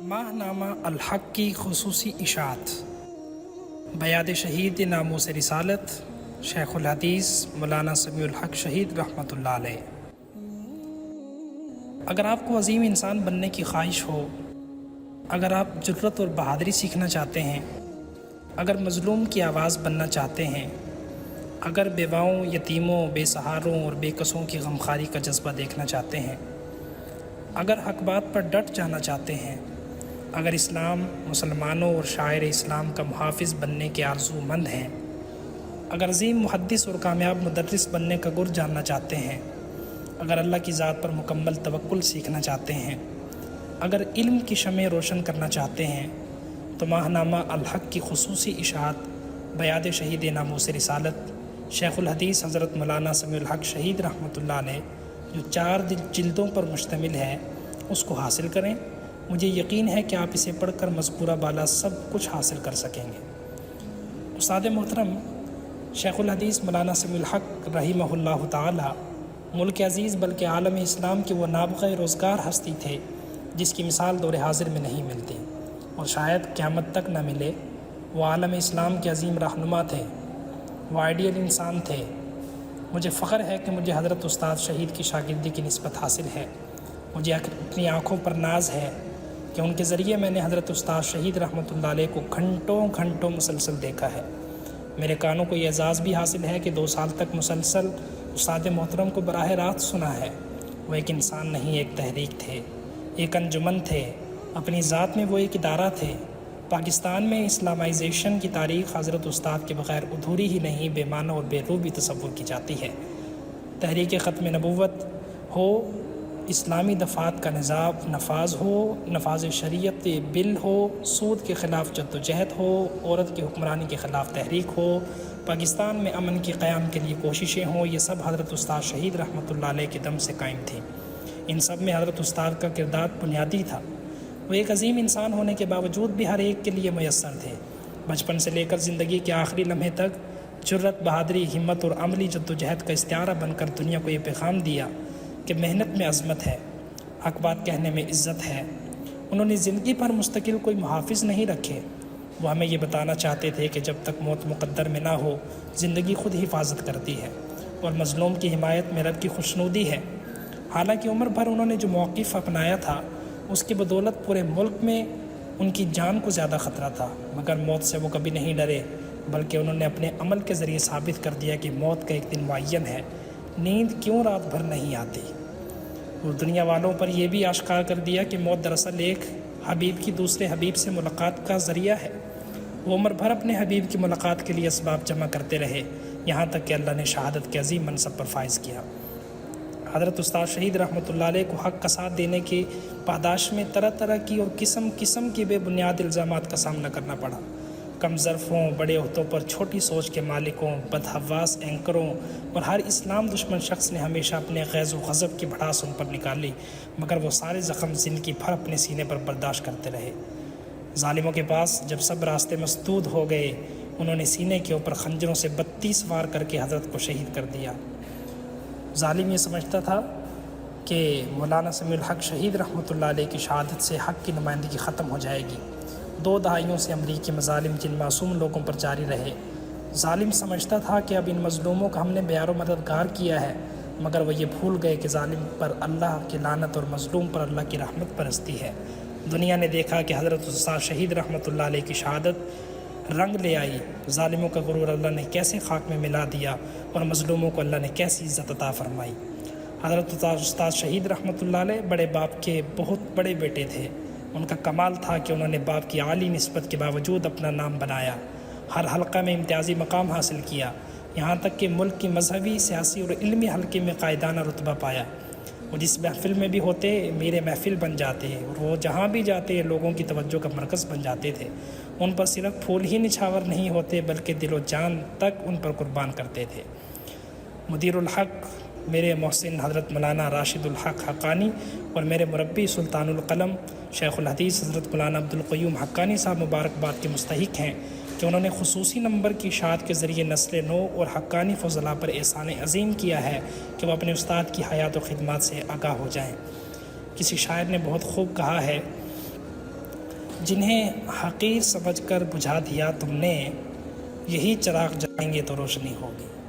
ماہ نامہ الحق کی خصوصی اشاعت بیاد شہید ناموس رسالت شیخ الحدیث مولانا سمیع الحق شہید رحمۃ اللہ علیہ۔ اگر آپ کو عظیم انسان بننے کی خواہش ہو، اگر آپ جرأت اور بہادری سیکھنا چاہتے ہیں، اگر مظلوم کی آواز بننا چاہتے ہیں، اگر بیواؤں، یتیموں، بے سہاروں اور بے کسوں کی غمخواری کا جذبہ دیکھنا چاہتے ہیں، اگر حق بات پر ڈٹ جانا چاہتے ہیں، اگر اسلام، مسلمانوں اور شاعر اسلام کا محافظ بننے کے آرزو مند ہیں، اگر عظیم محدث اور کامیاب مدرس بننے کا گر جاننا چاہتے ہیں، اگر اللہ کی ذات پر مکمل توکل سیکھنا چاہتے ہیں، اگر علم کی شمع روشن کرنا چاہتے ہیں، تو ماہ نامہ الحق کی خصوصی اشاعت بیاد شہید ناموس رسالت شیخ الحدیث حضرت مولانا سمیع الحق شہید رحمۃ اللہ علیہ جو 4 جلدوں پر مشتمل ہے اس کو حاصل کریں۔ مجھے یقین ہے کہ آپ اسے پڑھ کر مذکورہ بالا سب کچھ حاصل کر سکیں گے۔ استاد محترم شیخ الحدیث مولانا سمیع الحق رحمہ اللہ تعالی ملک عزیز بلکہ عالم اسلام کے وہ نابغہ روزگار ہستی تھے جس کی مثال دور حاضر میں نہیں ملتی اور شاید قیامت تک نہ ملے۔ وہ عالم اسلام کے عظیم رہنما تھے، وہ آئیڈیل انسان تھے۔ مجھے فخر ہے کہ مجھے حضرت استاد شہید کی شاگردی کی نسبت حاصل ہے۔ مجھے اپنی آنکھوں پر ناز ہے کہ ان کے ذریعے میں نے حضرت استاد شہید رحمۃ اللہ علیہ کو گھنٹوں مسلسل دیکھا ہے۔ میرے کانوں کو یہ اعزاز بھی حاصل ہے کہ 2 سال تک مسلسل استاد محترم کو براہ راست سنا ہے۔ وہ ایک انسان نہیں، ایک تحریک تھے، ایک انجمن تھے، اپنی ذات میں وہ ایک ادارہ تھے۔ پاکستان میں اسلامائزیشن کی تاریخ حضرت استاد کے بغیر ادھوری ہی نہیں، بے معنی اور بے روح بھی تصور کی جاتی ہے۔ تحریک ختم نبوت ہو، اسلامی دفعات کا نفاذ ہو، نفاذ شریعت بل ہو، سود کے خلاف جدوجہد ہو، عورت کی حکمرانی کے خلاف تحریک ہو، پاکستان میں امن کے قیام کے لیے کوششیں ہوں، یہ سب حضرت استاد شہید رحمۃ اللہ علیہ کے دم سے قائم تھیں۔ ان سب میں حضرت استاد کا کردار بنیادی تھا۔ وہ ایک عظیم انسان ہونے کے باوجود بھی ہر ایک کے لیے میسر تھے۔ بچپن سے لے کر زندگی کے آخری لمحے تک جرأت، بہادری، ہمت اور عملی جدوجہد کا استعارہ بن کر دنیا کو یہ پیغام دیا کہ محنت میں عظمت ہے، حق بات کہنے میں عزت ہے۔ انہوں نے زندگی پر مستقل کوئی محافظ نہیں رکھے۔ وہ ہمیں یہ بتانا چاہتے تھے کہ جب تک موت مقدر میں نہ ہو، زندگی خود حفاظت کرتی ہے اور مظلوم کی حمایت میں رب کی خوشنودی ہے۔ حالانکہ عمر بھر انہوں نے جو موقف اپنایا تھا اس کی بدولت پورے ملک میں ان کی جان کو زیادہ خطرہ تھا، مگر موت سے وہ کبھی نہیں ڈرے، بلکہ انہوں نے اپنے عمل کے ذریعے ثابت کر دیا کہ موت کا ایک دن معین ہے۔ نیند کیوں رات بھر نہیں آتی؟ اور دنیا والوں پر یہ بھی آشکار کر دیا کہ موت دراصل ایک حبیب کی دوسرے حبیب سے ملاقات کا ذریعہ ہے۔ وہ عمر بھر اپنے حبیب کی ملاقات کے لیے اسباب جمع کرتے رہے، یہاں تک کہ اللہ نے شہادت کے عظیم منصب پر فائز کیا۔ حضرت استاد شہید رحمۃ اللہ علیہ کو حق کا ساتھ دینے کی پاداش میں طرح کی اور قسم کی بے بنیاد الزامات کا سامنا کرنا پڑا۔ کم ظرفوں، بڑے عہدوں پر چھوٹی سوچ کے مالکوں، بدحواس اینکروں اور ہر اسلام دشمن شخص نے ہمیشہ اپنے غیظ و غضب کی بھڑاس ان پر نکالی، مگر وہ سارے زخم زندگی بھر اپنے سینے پر برداشت کرتے رہے۔ ظالموں کے پاس جب سب راستے مسدود ہو گئے، انہوں نے سینے کے اوپر خنجروں سے 32 وار کر کے حضرت کو شہید کر دیا۔ ظالم یہ سمجھتا تھا کہ مولانا سمیع الحق شہید رحمۃ اللہ علیہ کی شہادت سے حق کی نمائندگی ختم ہو جائے گی۔ 2 دہائیوں سے امریکی مظالم جن معصوم لوگوں پر جاری رہے۔ ظالم سمجھتا تھا کہ اب ان مظلوموں کا ہم نے بیار و مددگار کیا ہے، مگر وہ یہ بھول گئے کہ ظالم پر اللہ کی لعنت اور مظلوم پر اللہ کی رحمت برستی ہے۔ دنیا نے دیکھا کہ حضرت استاد شہید رحمۃ اللہ علیہ کی شہادت رنگ لے آئی، ظالموں کا غرور اللہ نے کیسے خاک میں ملا دیا اور مظلوموں کو اللہ نے کیسی عزت عطا فرمائی۔ حضرت استاد شہید رحمۃ اللہ علیہ بڑے باپ کے بہت بڑے بیٹے تھے۔ ان کا کمال تھا کہ انہوں نے باپ کی عالی نسبت کے باوجود اپنا نام بنایا، ہر حلقہ میں امتیازی مقام حاصل کیا، یہاں تک کہ ملک کی مذہبی، سیاسی اور علمی حلقے میں قائدانہ رتبہ پایا۔ وہ جس محفل میں بھی ہوتے میرے محفل بن جاتے اور وہ جہاں بھی جاتے لوگوں کی توجہ کا مرکز بن جاتے تھے۔ ان پر صرف پھول ہی نچھاور نہیں ہوتے بلکہ دل و جان تک ان پر قربان کرتے تھے۔ مدیر الحق میرے محسن حضرت مولانا راشد الحق حقانی اور میرے مربی سلطان القلم شیخ الحدیث حضرت مولانا عبدالقیوم حقانی صاحب مبارکباد کے مستحق ہیں کہ انہوں نے خصوصی نمبر کی اشاعت کے ذریعے نسل نو اور حقانی فضلاء پر احسان عظیم کیا ہے کہ وہ اپنے استاد کی حیات و خدمات سے آگاہ ہو جائیں۔ کسی شاعر نے بہت خوب کہا ہے جنہیں حقیر سمجھ کر بجھا دیا تم نے، یہی چراغ جلائیں گے تو روشنی ہوگی۔